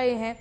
रहे हैं।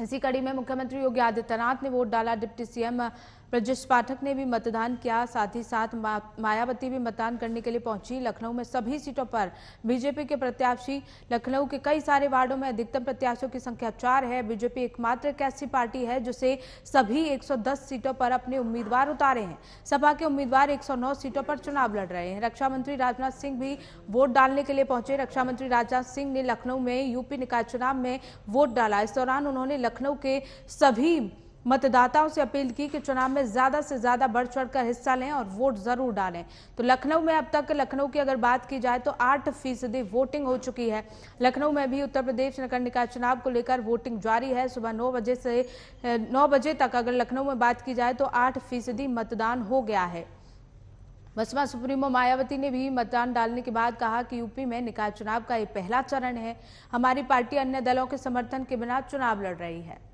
इसी कड़ी में मुख्यमंत्री योगी आदित्यनाथ ने वोट डाला। डिप्टी सीएम ब्रजेश पाठक ने भी मतदान किया। साथ ही साथ मायावती भी मतदान करने के लिए पहुंची। लखनऊ में सभी सीटों पर बीजेपी के प्रत्याशी, लखनऊ के कई सारे वार्डों में अधिकतम प्रत्याशियों की संख्या 4 है। बीजेपी एकमात्र एक ऐसी पार्टी है जिसे सभी 110 सीटों पर अपने उम्मीदवार उतारे हैं। सपा के उम्मीदवार 109 सीटों पर चुनाव लड़ रहे हैं। रक्षा मंत्री राजनाथ सिंह भी वोट डालने के लिए पहुंचे। रक्षा मंत्री राजनाथ सिंह ने लखनऊ में यूपी निकाय चुनाव में वोट डाला। इस दौरान उन्होंने लखनऊ के सभी मतदाताओं से अपील की कि चुनाव में ज्यादा से ज्यादा बढ़ चढ़कर हिस्सा लें और वोट जरूर डालें। तो लखनऊ में अब तक लखनऊ की अगर बात की जाए तो 8% वोटिंग हो चुकी है। लखनऊ में भी उत्तर प्रदेश नगर निकाय चुनाव को लेकर वोटिंग जारी है। सुबह 9 बजे से 9 बजे तक अगर लखनऊ में बात की जाए तो 8% मतदान हो गया है। बसपा सुप्रीमो मायावती ने भी मतदान डालने के बाद कहा कि यूपी में निकाय चुनाव का ये पहला चरण है। हमारी पार्टी अन्य दलों के समर्थन के बिना चुनाव लड़ रही है।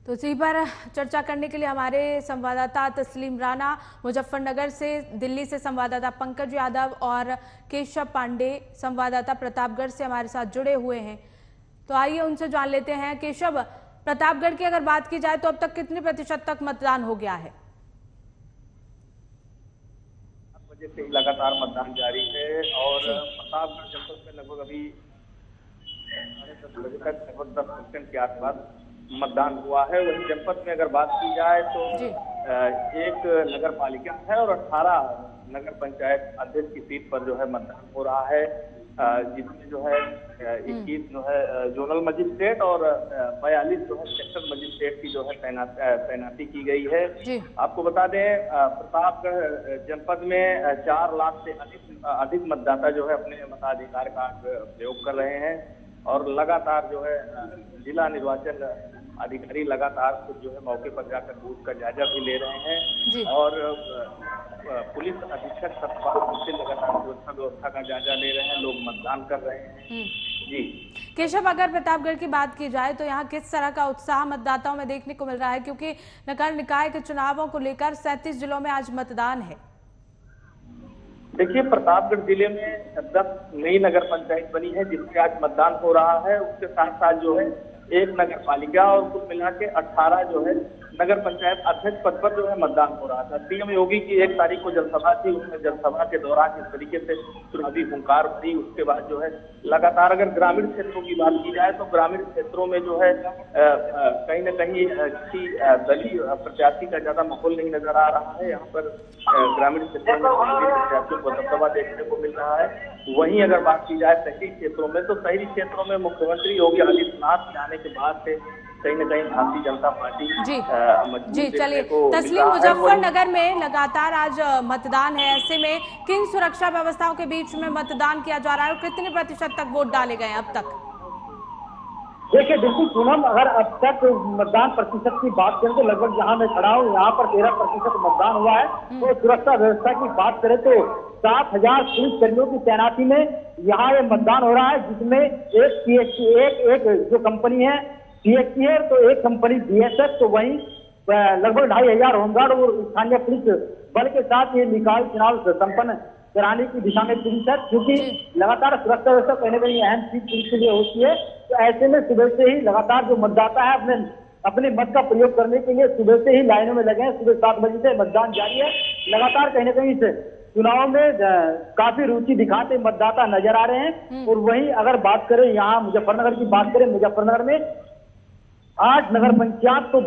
तो इसी पर चर्चा करने के लिए हमारे संवाददाता तस्लीम राणा मुजफ्फरनगर से, दिल्ली से संवाददाता पंकज यादव और केशव पांडे संवाददाता प्रतापगढ़ से हमारे साथ जुड़े हुए हैं। तो आइए उनसे जान लेते हैं। केशव, प्रतापगढ़ की अगर बात की जाए तो अब तक कितने प्रतिशत तक मतदान हो गया है? 7 बजे से लगातार मतदान जारी है और प्रतापगढ़ जनपद में लगभग अभी 10:30 बजे तक लगभग 10% के आसपास मतदान हुआ है। वहीं जनपद में अगर बात की जाए तो एक नगर पालिका है और 18 नगर पंचायत अध्यक्ष की सीट पर जो है मतदान हो रहा है, जिसमें जो है 21 जो है जोनल मजिस्ट्रेट और 42 जो है सेक्टर मजिस्ट्रेट की जो है तैनाती की गई है। आपको बता दें प्रतापगढ़ जनपद में 4 लाख से अधिक मतदाता जो है अपने मताधिकार का प्रयोग कर रहे हैं और लगातार जो है जिला निर्वाचन अधिकारी लगातार खुद जो है मौके पर जाकर बूथ का जायजा भी ले रहे हैं और पुलिस अधीक्षक सतपाल से लगातार सुरक्षा व्यवस्था का जायजा ले रहे हैं। लोग मतदान कर रहे हैं। जी केशव, अगर प्रतापगढ़ की बात की जाए तो यहाँ किस तरह का उत्साह मतदाताओं में देखने को मिल रहा है, क्योंकि नगर निकाय के चुनावों को लेकर 37 जिलों में आज मतदान है? देखिए, प्रतापगढ़ जिले में 10 नई नगर पंचायत बनी है जिसमें आज मतदान हो रहा है। उसके साथ साथ जो है एक नगर पालिका और कुल मिला के 18 जो है नगर पंचायत अध्यक्ष पद पर जो है मतदान हो रहा था। सीएम योगी की 1 तारीख को जनसभा थी, उसमें जनसभा के दौरान जिस तरीके से चुनावी हुंकार भरी, उसके बाद जो है लगातार अगर ग्रामीण क्षेत्रों की बात की जाए तो ग्रामीण क्षेत्रों में जो है कहीं न कहीं किसी दलीय प्रत्याशी का ज्यादा माहौल नहीं नजर आ रहा है। यहाँ पर ग्रामीण क्षेत्रों में प्रत्याशियों को दबदबा देखने को मिल रहा है। वहीं अगर बात की जाए शहरी क्षेत्रों में तो शहरी क्षेत्रों में मुख्यमंत्री योगी आदित्यनाथ के आने के बाद से कहीं न कहीं भारतीय जनता पार्टी जी चलिए तस्लीम, मुजफ्फरनगर में लगातार आज मतदान है, ऐसे में किन सुरक्षा व्यवस्थाओं के बीच में मतदान किया जा रहा है और कितने प्रतिशत तक वोट डाले गए अब तक? देखिए बिल्कुल पूनम, अगर अब तक मतदान प्रतिशत की बात करें तो लगभग जहां मैं खड़ा हूँ यहाँ पर 13% मतदान हुआ है। तो सुरक्षा व्यवस्था की बात करें तो 7,000 पुलिस कर्मियों की तैनाती में यहाँ ये मतदान हो रहा है, जिसमें एक जो कंपनी है CHP है तो एक कंपनी BSF, तो वहीं लगभग 2,500 होमगार्ड और स्थानीय पुलिस बल के साथ ये निकाय चुनाव संपन्न कराने की दिशा में पुलिस है, क्योंकि लगातार सुरक्षा व्यवस्था कहीं न कहीं अहम चीज पुलिस के लिए होती है। तो ऐसे में सुबह से ही लगातार जो मतदाता है अपने मत का प्रयोग करने के लिए सुबह से ही लाइनों में लगे हैं। सुबह 7 बजे से मतदान जारी है। लगातार कहीं न कहीं से चुनाव में काफी रुचि दिखाते मतदाता नजर आ रहे हैं। और वहीं अगर बात करें यहाँ मुजफ्फरनगर की बात करें, मुजफ्फरनगर में 8 नगर पंचायत तो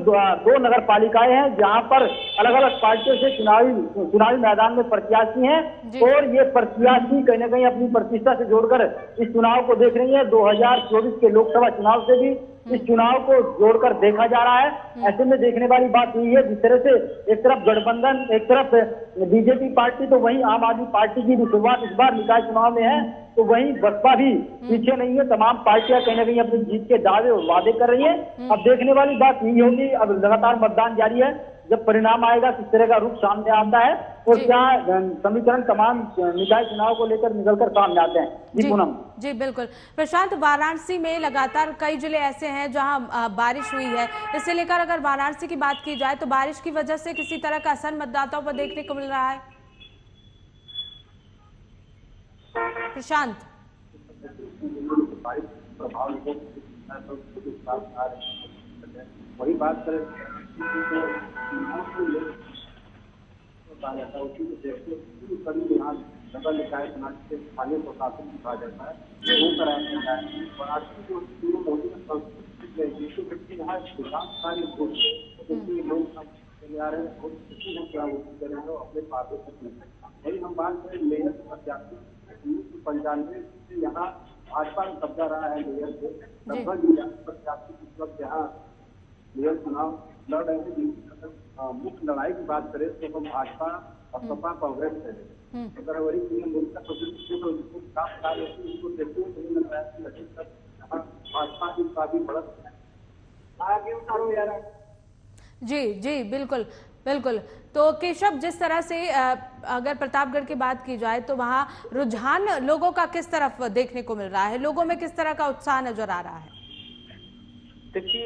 2 नगर पालिकाएं हैं जहां पर अलग अलग पार्टियों से चुनावी मैदान में प्रत्याशी हैं और ये प्रत्याशी कहीं न कहीं अपनी प्रतिष्ठा से जोड़कर इस चुनाव को देख रही है। 2024 के लोकसभा चुनाव से भी इस चुनाव को जोड़कर देखा जा रहा है। ऐसे में देखने वाली बात यही है, जिस तरह से एक तरफ गठबंधन, एक तरफ बीजेपी पार्टी, तो वहीं आम आदमी पार्टी की भी शुरुआत इस बार निकाय चुनाव में है, तो वहीं बसपा भी पीछे नहीं है। तमाम पार्टियां कहीं न कहीं अपनी जीत के दावे और वादे कर रही है। अब देखने वाली बात यही होगी, अब लगातार मतदान जारी है, जब परिणाम आएगा किस तरह का रुख सामने आता है और क्या समीकरण तमाम निकाय चुनाव को लेकर निकलकर सामने आते हैं। जी पूनम। जी बिल्कुल प्रशांत, वाराणसी में लगातार कई जिले ऐसे हैं जहां बारिश हुई है, इसे लेकर अगर वाराणसी की बात की जाए तो बारिश की वजह से किसी तरह का असर मतदाताओं पर देखने को मिल रहा है? प्रशांत। वही बात करें नगर निकाय समाज के स्थानीय प्रशासन भी कहा जाता है वो कराया जाता है। मोदी यहाँ विकास कार्य लोग चले आ रहे हैं और क्या कर रहे हैं अपने पार्टी तक। वही हम बात करें मेयर प्रत्याशी 1995 से यहाँ भाजपा का कब्जा रहा है मेयर से। लगभग प्रत्याशी इस वक्त यहाँ मेयर चुनाव लड़ रहे हैं। मुख्य लड़ाई की बात करें तो हम भाजपा और सपा कांग्रेस से अगर वही भाजपा की काफी बढ़त आगे उतारो यार। जी जी बिल्कुल बिल्कुल। तो केशव, जिस तरह से अगर प्रतापगढ़ की बात की जाए तो वहाँ रुझान लोगों का किस तरफ देखने को मिल रहा है, लोगों में किस तरह का उत्साह नजर आ रहा है? देखिए,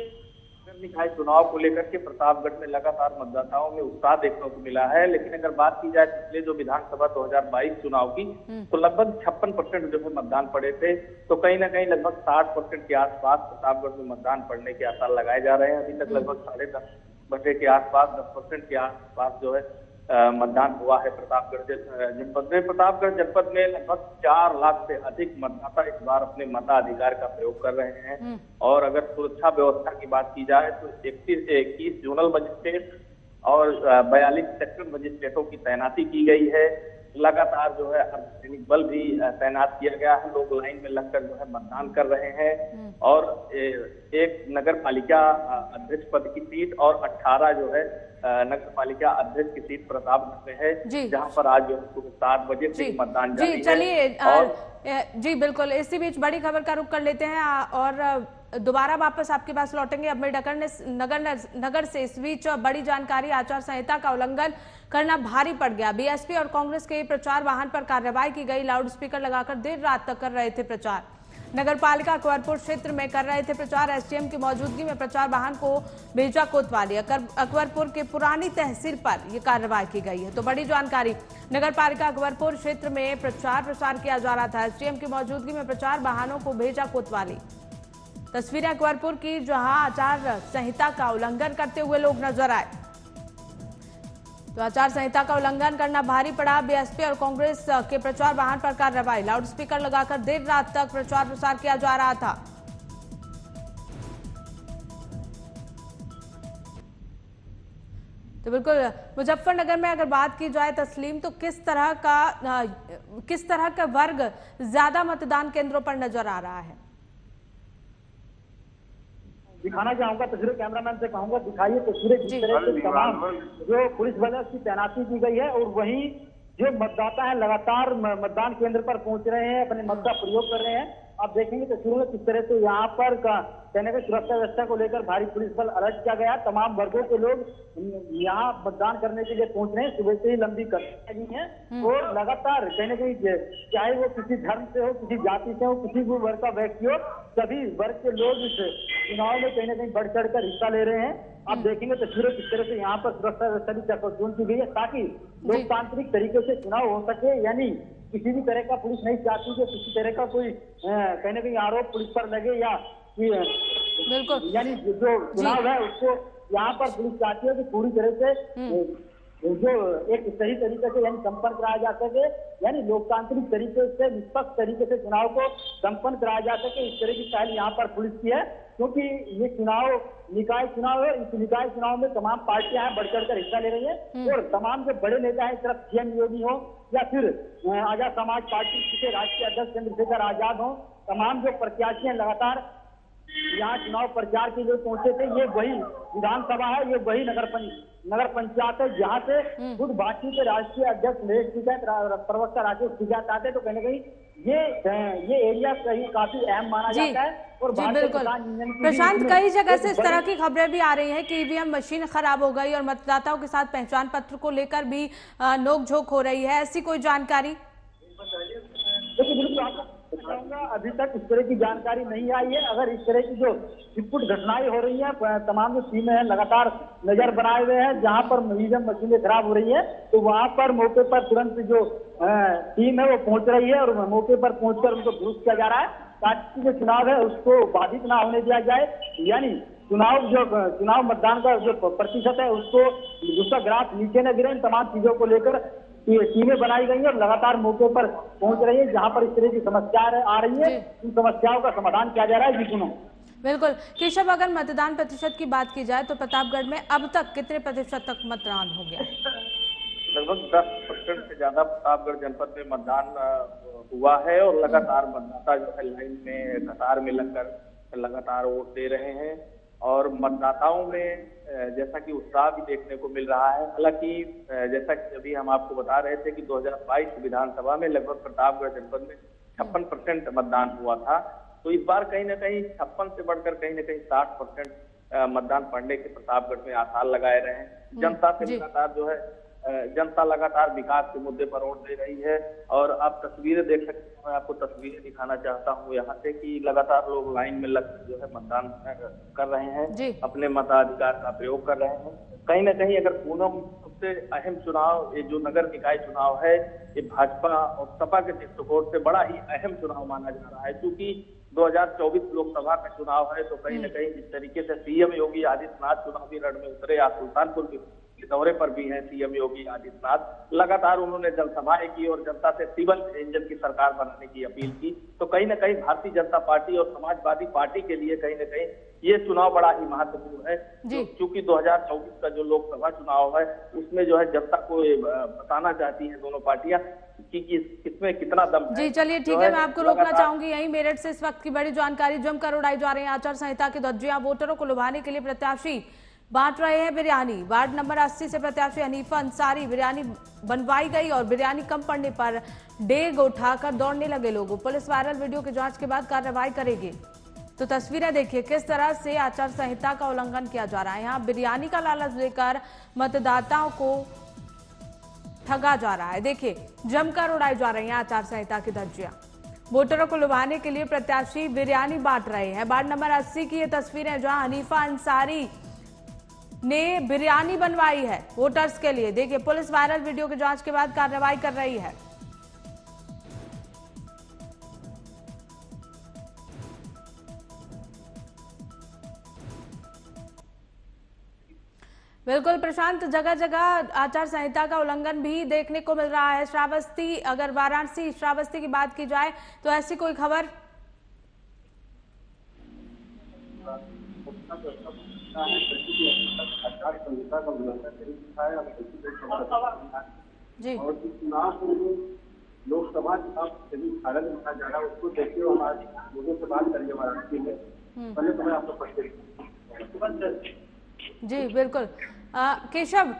निकाय चुनाव को लेकर के प्रतापगढ़ में लगातार मतदाताओं में उत्साह देखने को मिला है। लेकिन अगर बात की जाए पिछले जो विधानसभा 2022 चुनाव की तो लगभग 56% जो है मतदान पड़े थे। तो कहीं ना कहीं लगभग 60% के आसपास प्रतापगढ़ में मतदान पड़ने के आसार लगाए जा रहे हैं। अभी तक लगभग 10.5% के आसपास 10% के आसपास जो है मतदान हुआ है प्रतापगढ़ जनपद में। प्रतापगढ़ जनपद में लगभग 4 लाख से अधिक मतदाता इस बार अपने मताधिकार का प्रयोग कर रहे हैं। और अगर सुरक्षा व्यवस्था की बात की जाए तो 21 जोनल मजिस्ट्रेट और 42 सेक्टर मजिस्ट्रेटों की तैनाती की गई है। लगातार जो है अर्धसैनिक बल भी तैनात किया गया है। लोग लाइन में लगकर जो है मतदान कर रहे हैं। और एक नगर पालिका अध्यक्ष पद की सीट और 18 जो है नगर पालिका अध्यक्ष की सीट प्रतापगढ़ में है, जहां पर आज जो सुबह 7 बजे से मतदान जारी है। जी चलिए, जी बिल्कुल। इसी बीच बड़ी खबर का रुख कर लेते हैं और दोबारा वापस आपके पास लौटेंगे। अब नगर से इस बीच बड़ी जानकारी, आचार संहिता का उल्लंघन करना भारी पड़ गया। बीएसपी और कांग्रेस के प्रचार वाहन पर कार्रवाई की गई। लाउडस्पीकर लगाकर देर रात तक कर रहे थे प्रचार। नगर पालिका अकबरपुर क्षेत्र में कर रहे थे प्रचार। एसडीएम की मौजूदगी में प्रचार वाहन को भेजा कोतवाली। अकबरपुर के पुरानी तहसील पर यह कार्रवाई की गई है। तो बड़ी जानकारी, नगर पालिका अकबरपुर क्षेत्र में प्रसार किया जा रहा था। एसडीएम की मौजूदगी में प्रचार वाहनों को भेजा कोतवाली। तस्वीरें अकबरपुर की, जहां आचार संहिता का उल्लंघन करते हुए लोग नजर आए। तो आचार संहिता का उल्लंघन करना भारी पड़ा। बीएसपी और कांग्रेस के प्रचार वाहन पर कार्रवाई। लाउडस्पीकर लगाकर देर रात तक प्रचार किया जा रहा था। तो बिल्कुल मुजफ्फरनगर में अगर बात की जाए तस्लीम, तो किस तरह का वर्ग ज्यादा मतदान केंद्रों पर नजर आ रहा है? दिखाना चाहूंगा तस्वीरें, कैमरामैन से कहूंगा दिखाइए तस्वीरें। जिस तरह से तमाम जो पुलिस बल है उसकी तैनाती की गई है और वहीं जो मतदाता है लगातार मतदान केंद्र पर पहुंच रहे हैं, अपने मत का प्रयोग कर रहे हैं। आप देखेंगे तस्वीरों में किस तरह से यहाँ पर कहने की सुरक्षा व्यवस्था को लेकर भारी पुलिस बल अलर्ट किया गया। तमाम वर्गों के लोग यहाँ मतदान करने के लिए पहुंच रहे हैं। सुबह से ही लंबी कतारें लगी हैं और लगातार कहने की, चाहे वो किसी धर्म से हो, किसी जाति से हो, किसी भी वर्ग का व्यक्ति हो, सभी वर्ग के लोग इस चुनाव में कहीं ना कहीं बढ़ चढ़ कर हिस्सा ले रहे हैं। आप देखेंगे तस्वीरें किस तरह से यहाँ पर सुरक्षा व्यवस्था भी चकाचौंध की गई है ताकि लोकतांत्रिक तरीके से चुनाव हो सके। यानी किसी भी तरह का पुलिस नहीं चाहती कि किसी तरह का कोई कहने कहीं आरोप पुलिस पर लगे या बिल्कुल, यानी जो चुनाव है उसको यहाँ पर पुलिस चाहती है कि पूरी तरह से जो एक सही तरीके से यानी संपन्न कराया जा सके, यानी लोकतांत्रिक तरीके से निष्पक्ष तरीके से चुनाव को संपन्न कराया जा सके। इस तरह की पहल यहाँ पर पुलिस की है, क्योंकि ये चुनाव निकाय चुनाव है। इस निकाय चुनाव में तमाम पार्टियां हैं बढ़ चढ़कर हिस्सा ले रही है और तमाम जो बड़े नेता हैं, सिर्फ सीएम योगी हो या फिर आजाद समाज पार्टी के राष्ट्रीय अध्यक्ष चंद्रशेखर आजाद हो, तमाम जो प्रत्याशी हैं लगातार यहाँ चुनाव प्रचार के लिए पहुंचे थे। ये वही विधानसभा है, ये वही नगर पंचायत है जहाँ से खुद भाजपा के राष्ट्रीय अध्यक्ष महेश टिकैत, प्रवक्ता राकेश टिकैत आते। तो कहीं ना कहीं ये एरिया कहीं काफी अहम माना जाता है। और बिल्कुल प्रशांत, कई जगह से इस तरह की खबरें भी आ रही हैं कि ईवीएम मशीन खराब हो गई और मतदाताओं के साथ पहचान पत्र को लेकर भी नोकझोंक हो रही है। ऐसी कोई जानकारी? देखिए बिल्कुल मैं कहूँगा अभी तक इस तरह की जानकारी नहीं आई है। अगर इस तरह की जो छिटपुट घटनाएं हो रही हैं, तमाम जो टीमें हैं लगातार नजर बनाए हुए हैं, जहां पर ईवीएम मशीनें खराब हो रही है तो वहां पर मौके पर तुरंत जो टीम है वो पहुंच रही है और मौके पर पहुंचकर उनको दुरुस्त किया जा रहा है ताकि जो चुनाव है उसको बाधित ना होने दिया जाए। यानी चुनाव मतदान का जो प्रतिशत है उसको दूसरा ग्राफ नीचे न गिरे, इन तमाम चीजों को लेकर टीमें बनाई गई है और लगातार मौके पर पहुंच रही है। जहां पर इस तरह की समस्याएं आ रही है उन समस्याओं का समाधान किया जा रहा है। जी सुनो। बिल्कुल केशव, अगर मतदान प्रतिशत की बात की जाए तो प्रतापगढ़ में अब तक कितने प्रतिशत तक मतदान हो गया है? लगभग 10% से ज्यादा प्रतापगढ़ जनपद में मतदान हुआ है और लगातार मतदाता जो है लाइन में कतार में लगकर लगातार वोट दे रहे हैं और मतदाताओं में जैसा कि उत्साह भी देखने को मिल रहा है। हालांकि जैसा कि अभी हम आपको बता रहे थे कि 2022 विधानसभा में लगभग प्रतापगढ़ जनपद में 56% मतदान हुआ था, तो इस बार कहीं ना कहीं 56 से बढ़कर कहीं ना कहीं 60% मतदान पड़ने के प्रतापगढ़ में आसार लगाए रहे हैं। जनता से लगातार जो है जनता लगातार विकास के मुद्दे पर वोट दे रही है और आप तस्वीरें देख सकते हैं। मैं आपको तस्वीरें दिखाना चाहता हूँ यहाँ से कि लगातार लोग लाइन में लग जो है मतदान कर रहे हैं, अपने मताधिकार का प्रयोग कर रहे हैं। कहीं ना कहीं अगर पूनम सबसे अहम चुनाव ये जो नगर निकाय चुनाव है ये भाजपा और सपा के दृष्टिकोण से बड़ा ही अहम चुनाव माना जा रहा है, क्योंकि 2024 लोकसभा का चुनाव है। तो कहीं ना कहीं जिस तरीके से सीएम योगी आदित्यनाथ चुनावी रण में उतरे, आज सुल्तानपुर के दौरे पर भी हैं सीएम योगी आदित्यनाथ, लगातार उन्होंने जनसभाएं की और जनता से सिविल इंजन की सरकार बनाने की अपील की। तो कहीं ना कहीं भारतीय जनता पार्टी और समाजवादी पार्टी के लिए कहीं ना कहीं ये चुनाव बड़ा ही महत्वपूर्ण है, क्योंकि 2024 का जो लोकसभा चुनाव है उसमें जो है जनता को बताना चाहती है दोनों पार्टियां कि किसमें कितना दम है। जी चलिए ठीक है, मैं आपको रोकना चाहूंगी यही। मेरठ से इस वक्त की बड़ी जानकारी जमकर उड़ाई जा रही है। आचार संहिता की धज्जियां, वोटरों को लुभाने के लिए प्रत्याशी बांट रहे हैं बिरयानी। वार्ड नंबर 80 से प्रत्याशी हनीफा अंसारी बिरयानी बनवाई गई और बिरयानी कम पड़ने पर डेग उठाकर दौड़ने लगे लोगों। पुलिस वायरल वीडियो की जांच के बाद कार्रवाई करेगी। तो तस्वीरें देखिए किस तरह से आचार संहिता का उल्लंघन किया जा रहा है। यहाँ बिरयानी का लालच देकर मतदाताओं को ठगा जा रहा है। देखिए जमकर उड़ाई जा रही है आचार संहिता की धज्जियां। वोटरों को लुभाने के लिए प्रत्याशी बिरयानी बांट रहे हैं। वार्ड नंबर 80 की ये तस्वीरें जहां हनीफा अंसारी ने बिरयानी बनवाई है वोटर्स के लिए। देखिए पुलिस वायरल वीडियो की जांच के बाद कार्रवाई कर रही है। बिल्कुल प्रशांत, जगह जगह आचार संहिता का उल्लंघन भी देखने को मिल रहा है। श्रावस्ती, अगर वाराणसी श्रावस्ती की बात की जाए तो ऐसी कोई खबर? जी और चुनाव लोकसभा चुनाव भारत में जा रहा है उसको देखते हुए हमारे लोगों से बात करेंगे वाराणसी में। पहले तो मैं आपको प्रश्न। जी बिल्कुल केशव,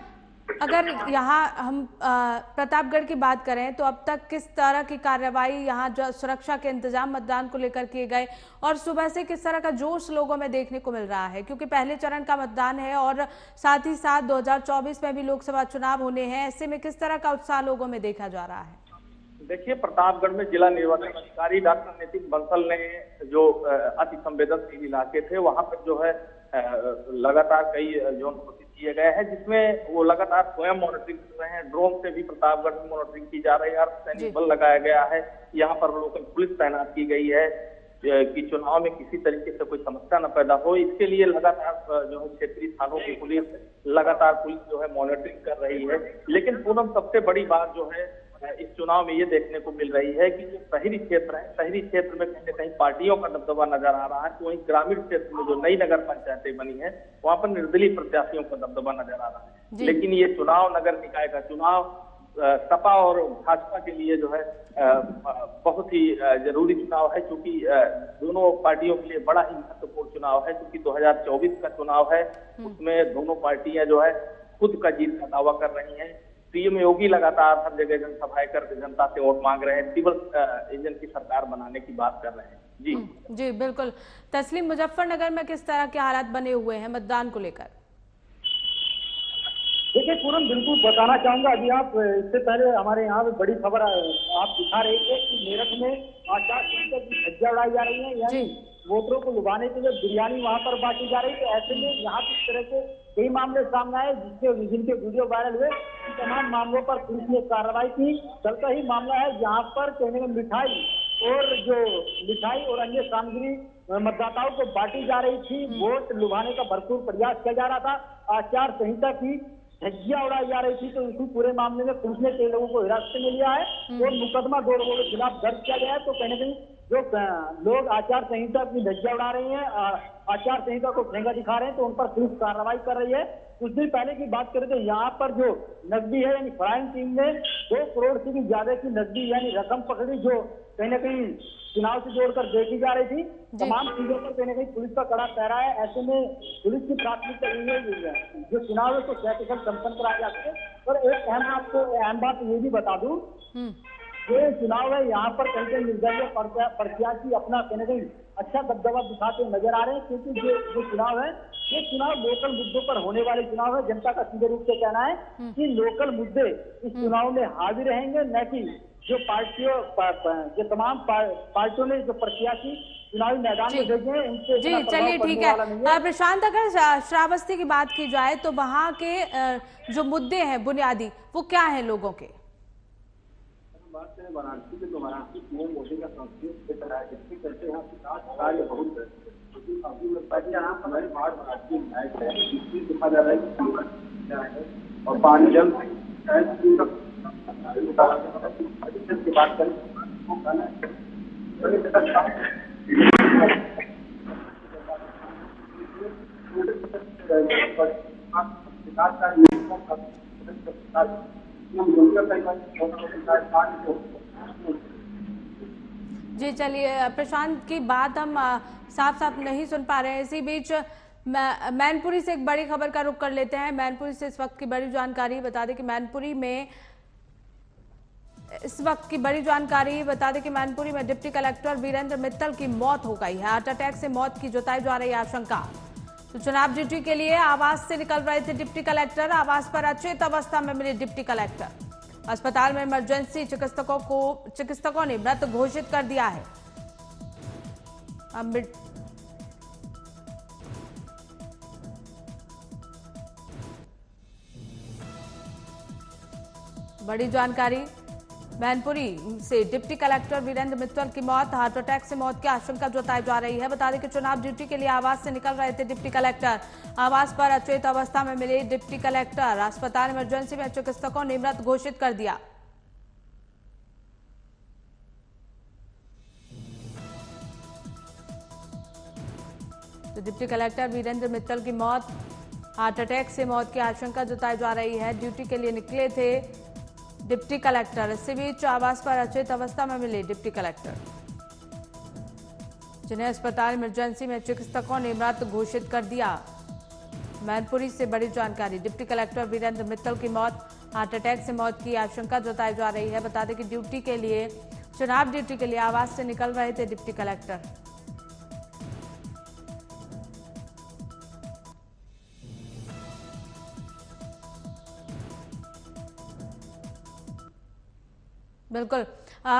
अगर यहाँ हम प्रतापगढ़ की बात करें तो अब तक किस तरह की कार्रवाई यहाँ जो सुरक्षा के इंतजाम मतदान को लेकर किए गए और सुबह से किस तरह का जोश लोगों में देखने को मिल रहा है, क्योंकि पहले चरण का मतदान है और साथ ही साथ 2024 में भी लोकसभा चुनाव होने हैं, ऐसे में किस तरह का उत्साह लोगों में देखा जा रहा है? देखिए प्रतापगढ़ में जिला निर्वाचन अधिकारी डॉक्टर नितिन बंसल ने जो अति संवेदनशील इलाके थे वहां पर जो है लगातार कई जोन घोषित किए गए हैं, जिसमें वो लगातार स्वयं मॉनिटरिंग कर रहे हैं। ड्रोन से भी प्रतापगढ़ में मॉनिटरिंग की जा रही है, अर्धसैनिक बल लगाया गया है, यहाँ पर लोकल पुलिस तैनात की गई है कि चुनाव में किसी तरीके से कोई समस्या न पैदा हो। इसके लिए लगातार जो है क्षेत्रीय थानों की पुलिस लगातार जो है मॉनिटरिंग कर रही है। लेकिन पूनम सबसे बड़ी बात जो है इस चुनाव में ये देखने को मिल रही है कि जो शहरी क्षेत्र है, शहरी क्षेत्र में कहीं न कहीं पार्टियों का दबदबा नजर आ रहा है, तो वहीं ग्रामीण क्षेत्र में जो नई नगर पंचायतें बनी है वहां पर निर्दलीय प्रत्याशियों का दबदबा नजर आ रहा है। लेकिन ये चुनाव नगर निकाय का चुनाव सपा और भाजपा के लिए जो है बहुत ही जरूरी चुनाव है, क्योंकि दोनों पार्टियों के लिए बड़ा ही महत्वपूर्ण चुनाव है, क्योंकि 2024 का चुनाव है उसमें दोनों पार्टियां जो है खुद का जीत का दावा कर रही हैं। सीएम योगी लगातार हर जगह जनसभाएं करके जनता से वोट मांग रहे हैं, सिविल इंजन की सरकार बनाने की बात कर रहे हैं। जी बिल्कुल। तस्लीम, मुजफ्फरनगर में किस तरह के हालात बने हुए हैं मतदान को लेकर? देखिए पूनम, बिल्कुल बताना चाहूंगा। अभी आप इससे पहले हमारे यहाँ पे बड़ी खबर आप दिखा रहे थे कि मेरठ में आचार संहिता की धज्जियां उड़ाई जा रही है, यानी वोटरों को लुभाने के लिए बिरयानी वहां पर बांटी जा रही है। तो ऐसे में यहाँ इस तरह के कई मामले सामने आए जिनके वीडियो वायरल हुए। इन तमाम मामलों पर पुलिस ने कार्रवाई की। कल का ही मामला है जहाँ पर कहने में मिठाई और अन्य सामग्री मतदाताओं को बांटी जा रही थी। वोट लुभाने का भरपूर प्रयास किया जा रहा था। आचार संहिता की धज्जियां उड़ाई जा रही थी। तो इसी पूरे मामले में पुलिस ने कई लोगों को हिरासत में लिया है और मुकदमा 2 लोगों के खिलाफ दर्ज किया गया है। तो कहीं न कहीं जो लोग आचार संहिता की धज्जियां उड़ा रहे हैं, आचार संहिता को ठेंगा दिखा रहे हैं, तो उन पर पुलिस कार्रवाई कर रही है। कुछ दिन पहले की बात करें तो यहाँ पर जो नकदी है, यानी फ्राइंग टीम ने 2 करोड़ से भी ज्यादा की नकदी यानी रकम पकड़ी, जो कहीं न कहीं चुनाव से जोड़कर देखी जा रही थी। तमाम चीजों पर कहीं न कहीं पुलिस का कड़ा पहरा है। ऐसे में पुलिस की प्राथमिकता यही है जो चुनाव है तो सकुशल संपन्न कराया जा सके। और एक अहम बात ये भी बता दूं, ये चुनाव है यहाँ पर कहीं कहीं निर्दलीय प्रत्याशी अपना कहीं न कहीं अच्छा दबदबा दिखाते नजर आ रहे हैं, क्योंकि जो चुनाव है ये चुनाव लोकल मुद्दों पर होने वाले चुनाव है। जनता का सीधे रूप से कहना है कि लोकल मुद्दे इस चुनाव में हावी रहेंगे, न कि जो तमाम पार्टियों ने जो प्रत्याशी चुनावी मैदान में भेजे हैं उनसे। जी चलिए ठीक है प्रशांत, अगर श्रावस्ती की बात की जाए तो वहाँ के जो मुद्दे हैं बुनियादी वो क्या है लोगों के? बात करें वाराणसी की तो वाराणसी पीएम मोदी का संस्कृत क्षेत्र है, जिसके चलते यहाँ विकास कार्य बहुत है। क्योंकि अभी पहले यहाँ हमारी बाढ़ वाराणसी विधायक है, इसलिए देखा जा रहा है कि और पानी जल की बात करें विकास कार्य जी चलिए प्रशांत की बात हम साफ साफ नहीं सुन पा रहे हैं। इसी बीच मैनपुरी से एक बड़ी खबर का रुख कर लेते हैं। मैनपुरी से इस वक्त की बड़ी जानकारी बता दें कि मैनपुरी में डिप्टी कलेक्टर वीरेंद्र मित्तल की मौत हो गई है। हार्ट अटैक से मौत की जताई जा रही है आशंका। तो चुनाव ड्यूटी के लिए आवास से निकल रहे थे डिप्टी कलेक्टर। आवास पर अचेत अवस्था में मिले डिप्टी कलेक्टर। अस्पताल में इमरजेंसी चिकित्सकों ने मृत घोषित कर दिया है। बड़ी जानकारी मैनपुरी से डिप्टी कलेक्टर वीरेंद्र मित्तल की मौत, हार्ट अटैक से मौत की आशंका जताई जा रही है। बता दें कि चुनाव ड्यूटी के लिए आवास से निकल रहे थे डिप्टी कलेक्टर। आवास पर अचेत अवस्था में मिले डिप्टी कलेक्टर। अस्पताल इमरजेंसी में चिकित्सकों ने मृत घोषित कर दिया। तो डिप्टी कलेक्टर वीरेंद्र मित्तल की मौत, हार्ट अटैक से मौत की आशंका जताई जा रही है। ड्यूटी के लिए निकले थे डिप्टी कलेक्टर। इसी बीच आवास पर अचेत अवस्था में मिले डिप्टी कलेक्टर, जिन्हें अस्पताल इमरजेंसी में चिकित्सकों ने मृत घोषित कर दिया। मैनपुरी से बड़ी जानकारी, डिप्टी कलेक्टर वीरेंद्र मित्तल की मौत, हार्ट अटैक से मौत की आशंका जताई जा रही है। बता दें कि चुनाव ड्यूटी के लिए आवास से निकल रहे थे डिप्टी कलेक्टर। बिल्कुल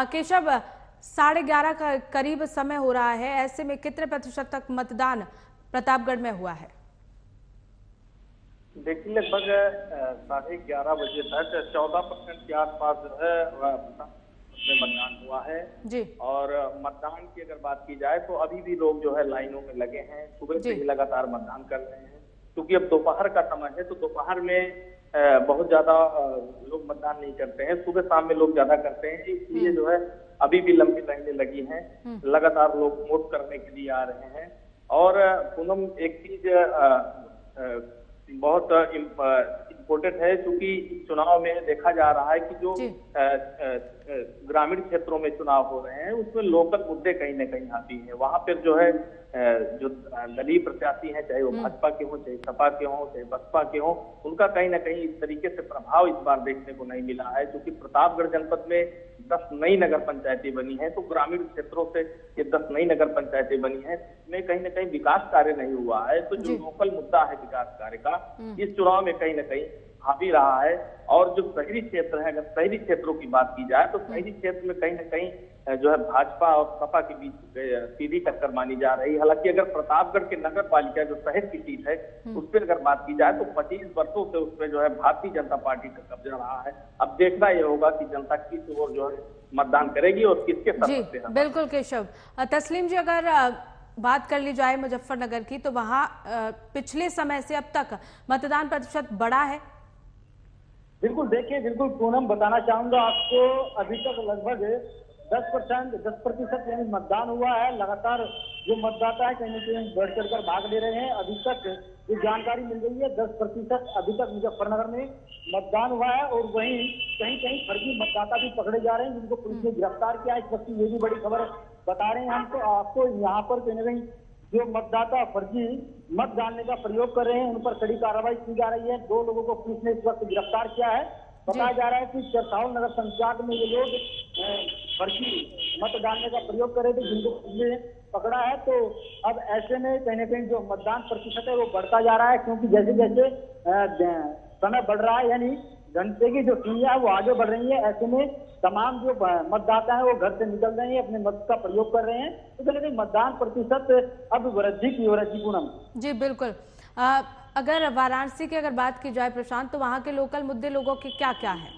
केशव, 11:30 का करीब समय हो रहा है। ऐसे में कितने प्रतिशत तक मतदान प्रतापगढ़ में हुआ है? देखिए लगभग 11:30 बजे तक 14% के आसपास जो है में मतदान हुआ है जी। और मतदान की अगर बात की जाए तो अभी भी लोग जो है लाइनों में लगे हैं। सुबह से ही लगातार मतदान कर रहे हैं, क्योंकि अब दोपहर का समय है तो दोपहर में बहुत ज्यादा लोग मतदान नहीं करते हैं। सुबह शाम में लोग ज्यादा करते हैं, इसलिए जो है अभी भी लंबी लाइनें लगी हैं। लगातार लोग वोट करने के लिए आ रहे हैं। और पूनम, एक चीज बहुत इम्पोर्टेंट है, क्योंकि चुनाव में देखा जा रहा है कि जो ग्रामीण क्षेत्रों में चुनाव हो रहे हैं उसमें लोकल मुद्दे कहीं ना कहीं आती हैं। वहां पर जो है जो दलीय प्रत्याशी हैं, चाहे वो भाजपा के हों, चाहे सपा के हों, चाहे बसपा के हों, उनका कहीं ना कहीं इस तरीके से प्रभाव इस बार देखने को नहीं मिला है। क्योंकि प्रतापगढ़ जनपद में 10 नई नगर पंचायतें बनी हैं, तो ग्रामीण क्षेत्रों से ये 10 नई नगर पंचायतें बनी हैं, इसमें कहीं ना कहीं विकास कार्य नहीं हुआ है। तो जो लोकल मुद्दा है विकास कार्य का, इस चुनाव में कहीं ना कहीं हावी रहा है। और जो शहरी क्षेत्र है, अगर शहरी क्षेत्रों की बात की जाए तो शहरी क्षेत्र में कहीं ना कहीं जो है भाजपा और सपा के बीच सीधी टक्कर मानी जा रही है। हालांकि अगर प्रतापगढ़ के नगर पालिका जो शहर की सीट है उस पर अगर बात की जाए तो 25 वर्षों से उस पर जो है भारतीय जनता पार्टी का कब्जा रहा है। अब देखना यह होगा कि जनता किस ओर जो है मतदान करेगी और किसके जी साथ से। बिल्कुल केशव। तस्लीम जी, अगर बात कर ली जाए मुजफ्फरनगर की, तो वहां पिछले समय से अब तक मतदान प्रतिशत बढ़ा है। बिल्कुल, देखिए बिल्कुल पूनम, बताना चाहूंगा आपको, अभी तक लगभग 10% यानी मतदान हुआ है। लगातार जो मतदाता है कहीं ना कहीं बढ़ चढ़कर भाग ले रहे हैं। अभी तक जो जानकारी मिल रही है 10% अभी तक मुजफ्फरनगर में मतदान हुआ है। और वहीं कहीं कहीं फर्जी मतदाता भी पकड़े जा रहे हैं जिनको पुलिस ने गिरफ्तार किया। इस वक्त ये भी बड़ी खबर बता रहे हैं हम तो आपको। यहाँ पर कहीं ना कहीं जो मतदाता फर्जी मत डालने का प्रयोग कर रहे हैं उन पर कड़ी कार्रवाई की जा रही है। 2 लोगों को पुलिस ने इस वक्त गिरफ्तार किया है। बताया जा रहा है कि चरसाउल नगर पंचायत में ये लोग फर्जी मत डालने का प्रयोग कर रहे थे जिनको पुलिस ने पकड़ा है। तो अब ऐसे में कहीं ना कहीं जो मतदान प्रतिशत है वो बढ़ता जा रहा है, क्योंकि जैसे जैसे समय बढ़ रहा है, यानी घंटे की जो सुइयां है वो आगे बढ़ रही है। ऐसे में तमाम जो मतदाता है वो घर से निकल रहे हैं, अपने मत का प्रयोग कर रहे हैं। तो कहीं मतदान प्रतिशत अब वृद्धि की ओर है। जी पूनम। जी बिल्कुल। अगर वाराणसी की अगर बात की जाए प्रशांत, तो वहां के लोकल मुद्दे लोगों के क्या क्या है?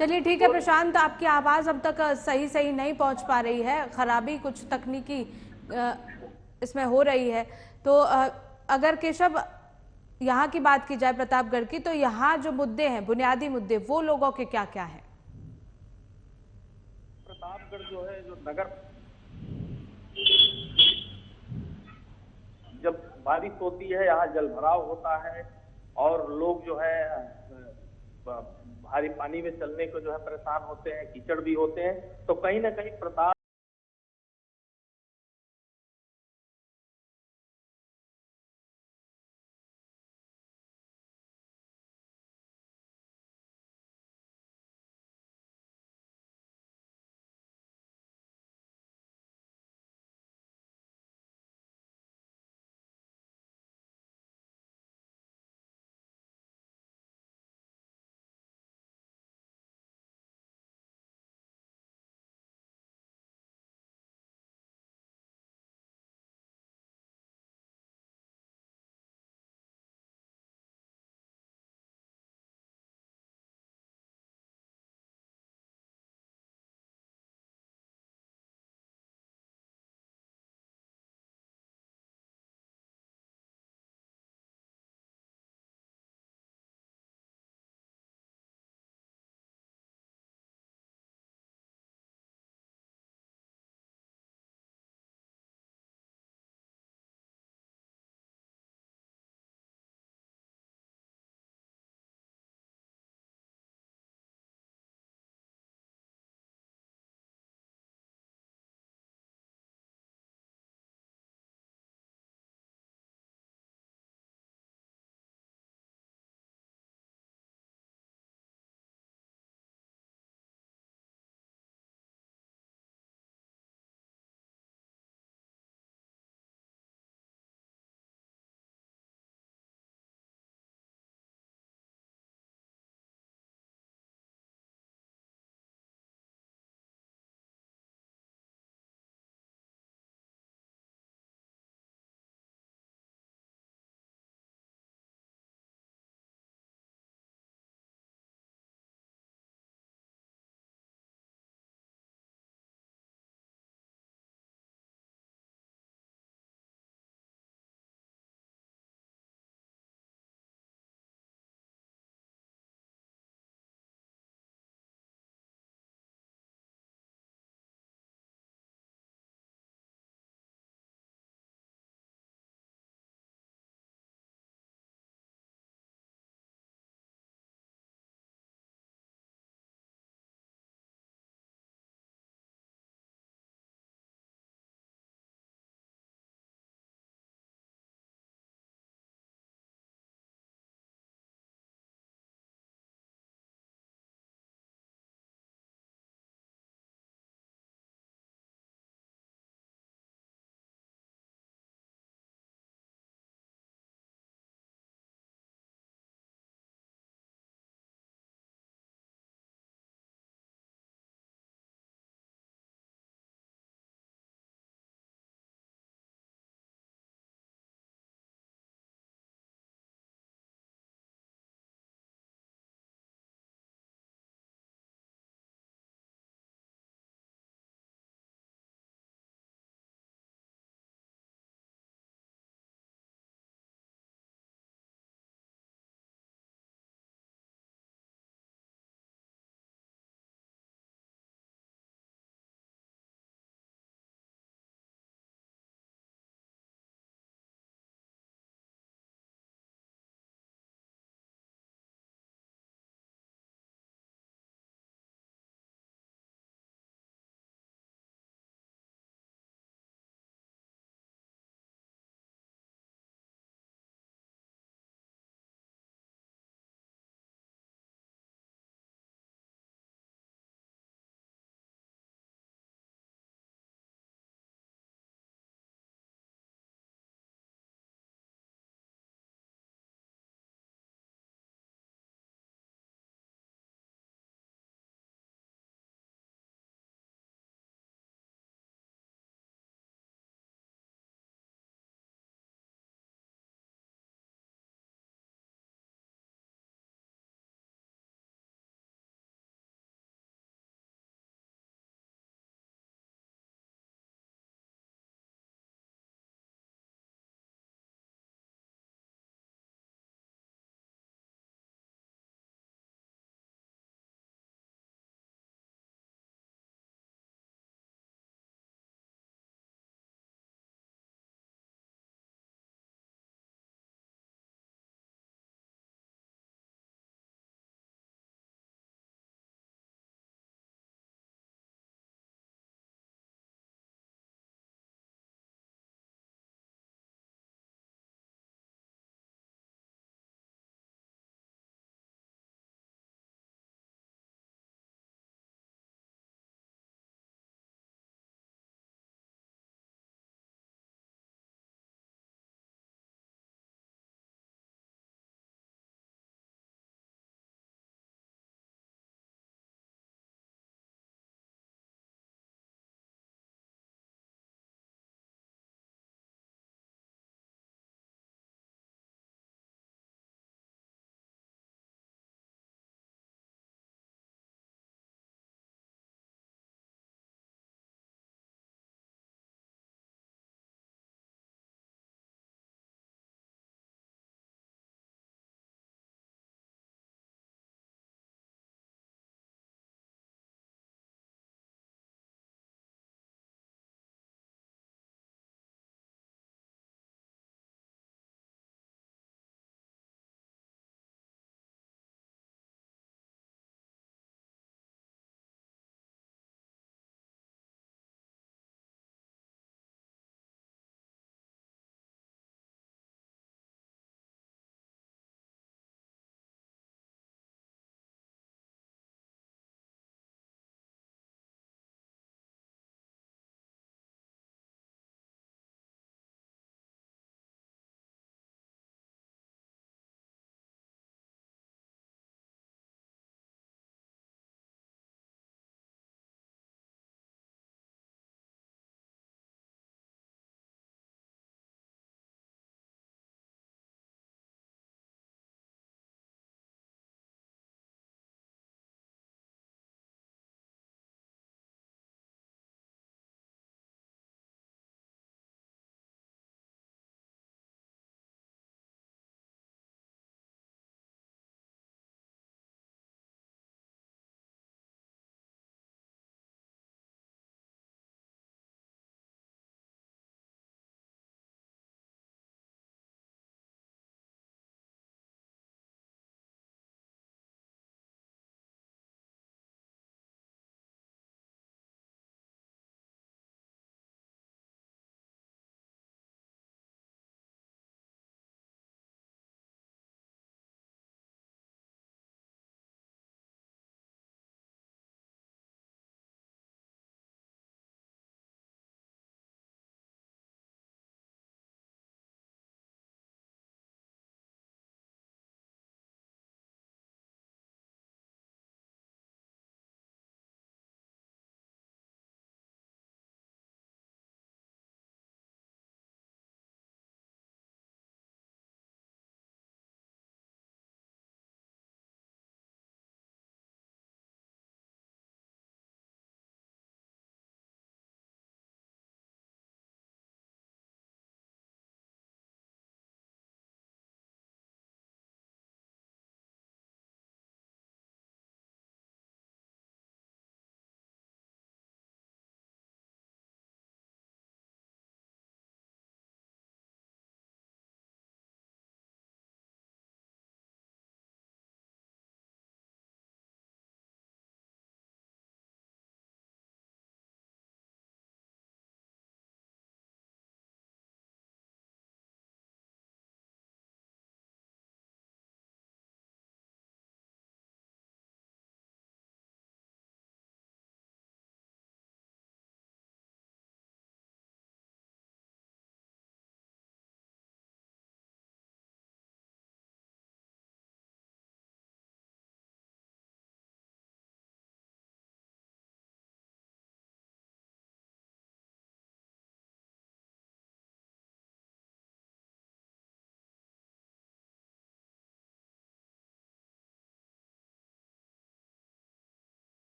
चलिए ठीक है प्रशांत, आपकी आवाज अब तक सही नहीं पहुंच पा रही है, खराबी कुछ तकनीकी इसमें हो रही है। तो अगर केशव यहाँ की बात की जाए प्रतापगढ़ की, तो यहाँ जो मुद्दे हैं, बुनियादी मुद्दे, वो लोगों के क्या क्या है? प्रतापगढ़ जो है, जो नगर, जब बारिश होती है यहाँ जल भराव होता है और लोग जो है भारी पानी में चलने को जो है परेशान होते हैं, कीचड़ भी होते हैं। तो कहीं ना कहीं प्रताप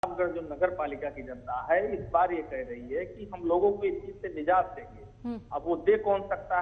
प्रतापगढ़ जो नगर पालिका की जनता है इस बार ये कह रही है कि हम लोगों को इस चीज से निजात चाहिए। अब वो दे कौन सकता है।